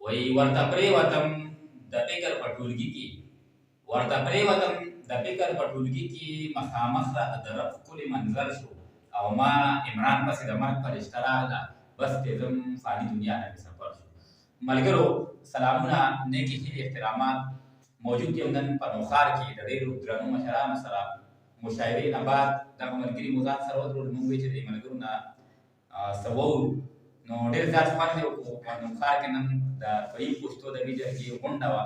वही वर्ता प्रेवतम दपेकर पटुलगी की वर्ता प्रेवतम दपेकर पटुलगी की मखामखरा दरफ कुल मंजर शो अवमा इमरान पसी दमर फरिश्तरा ला बस तेजम फानी दुनिया ने सफर शो मलगरो सलामुना नेकी ही एहतरामात मौजूद यमन पनोखार की दरेरु द्रनु मशरा मसरा मुशायरे नबाद दम मलगिरी मुजान सरवदरु मुंबई चे मलगरो ना sawau no der zat fan ko no khar ke nam da pai pusto da bija ki hondawa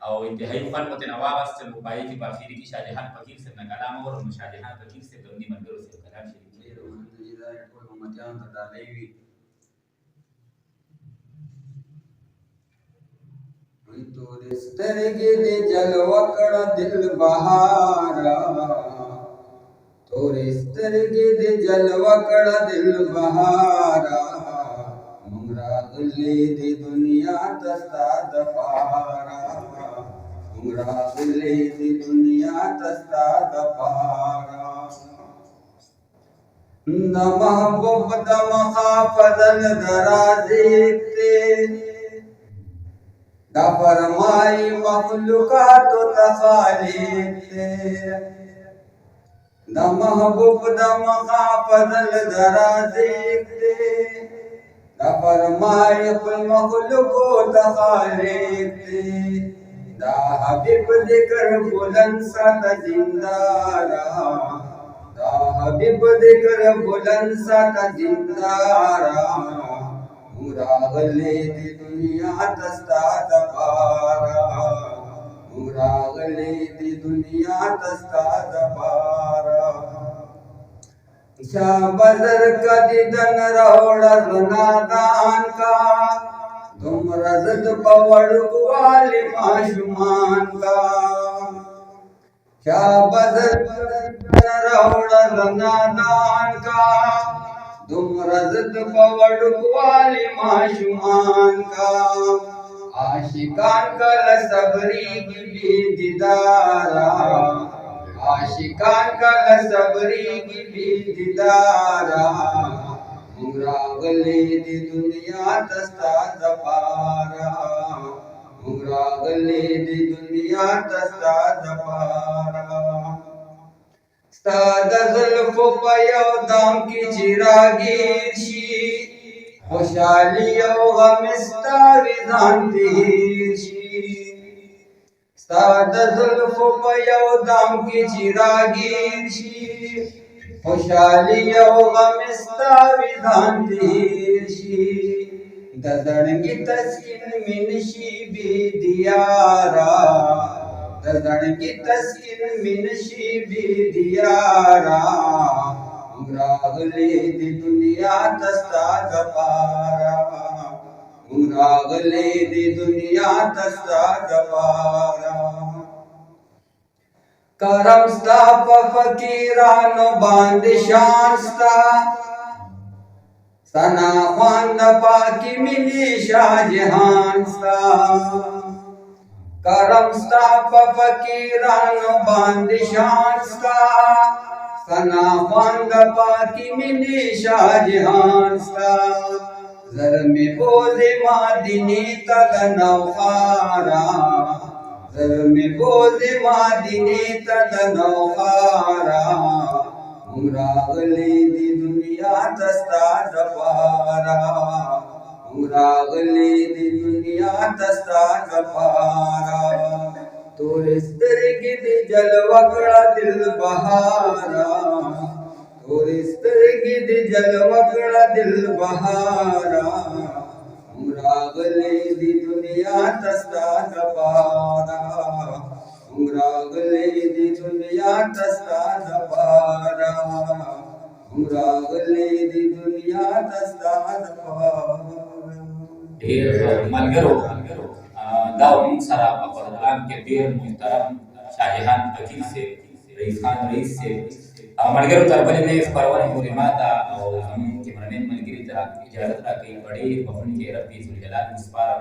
au intihai fan mote na wawas se bai ki bakhiri ki shahjahan fakir se na kalam aur shahjahan fakir se donni mandiro se kalam shiri ko matiyan da lewi तो रिश्ते दे जलवकड़ दिल बहारा तो रिश्ते दे जलवकड़ दिल बहारा मुंगरा गले दे दुनिया तस्ता दपारा मुंगरा गले दे दुनिया तस्ता दपारा न महबूब दम खाफदल दराजे ते दा फरमाई मखलूकात तखालीक दा महबूब दा मखाफदल दराज़ीक दा फरमाई मखलूको तखालीक दा हबीब दिकर बुलंद सात जिंदारा दा हबीब दिकर बुलंद सात जिंदारा मुरागले दी दुनिया तस्ता दपारा मुरागले दी दुनिया तस्ता दपारा शाबदर का दिदन रोड़ा नादान का तुम रजत पवड़ वाले माशुमान का शाबदर रोड़ा नादान का तुम रजत पवड़ वाले माशुमान का आशिकान कल सबरी की दीदारा आशिकान कल सबरी की दीदारा मुरागले दी दुनिया तस्ता दपारा मुरागले दी दुनिया तस्ता दपारा सादा जुल्फो पयो दाम की चिरागीरशी खुशालियो गमिस्ता विधान तीरशी सादा जुल्फो पयो दाम की चिरागीरशी खुशालियो गमिस्ता विधान तीरशी ददड़गी तस्किन मिनशी भी दियारा ददन की तस्किन मिनशी भी दियारा मुरागले दी दुनिया तस्ता दपारा मुरागले दी दुनिया तस्ता दपारा करम स्ता फकीरानो बांदिशान स्ता सना खान पाकी मिली शाहजहान स्ता करम स्ता फकीरान बांदिशान स्ता सना खान पाकी मिली शाहजहान स्ता जर में बोले मादिनी तल नौखारा जर में बोले मादिनी तल नौखारा मुरागले दी दुनिया तस्ता दपारा मुरागले दी दुनिया तस्ता दपारा तोरे तरगी दी जलवकड़ा दिल बहारा तोरे तरगी दी जलवकड़ा दिल बहारा मुरागले दी दुनिया तस्ता दपारा मुरागले दी दुनिया तस्ता दपारा मुरागले दी दुनिया तस्ता दपारा ढेर मलगरो दाउन सरा प्रोग्राम के ढेर मुहतरम शाहजहान फकीर से रईस खान रईस से मलगरो तरबले ने इस परवाने पूरे माता और हम के मरने मलगिरी तरह इजाजत रखी बड़ी बखुन के रब्बी जुल जलाल मुस्पार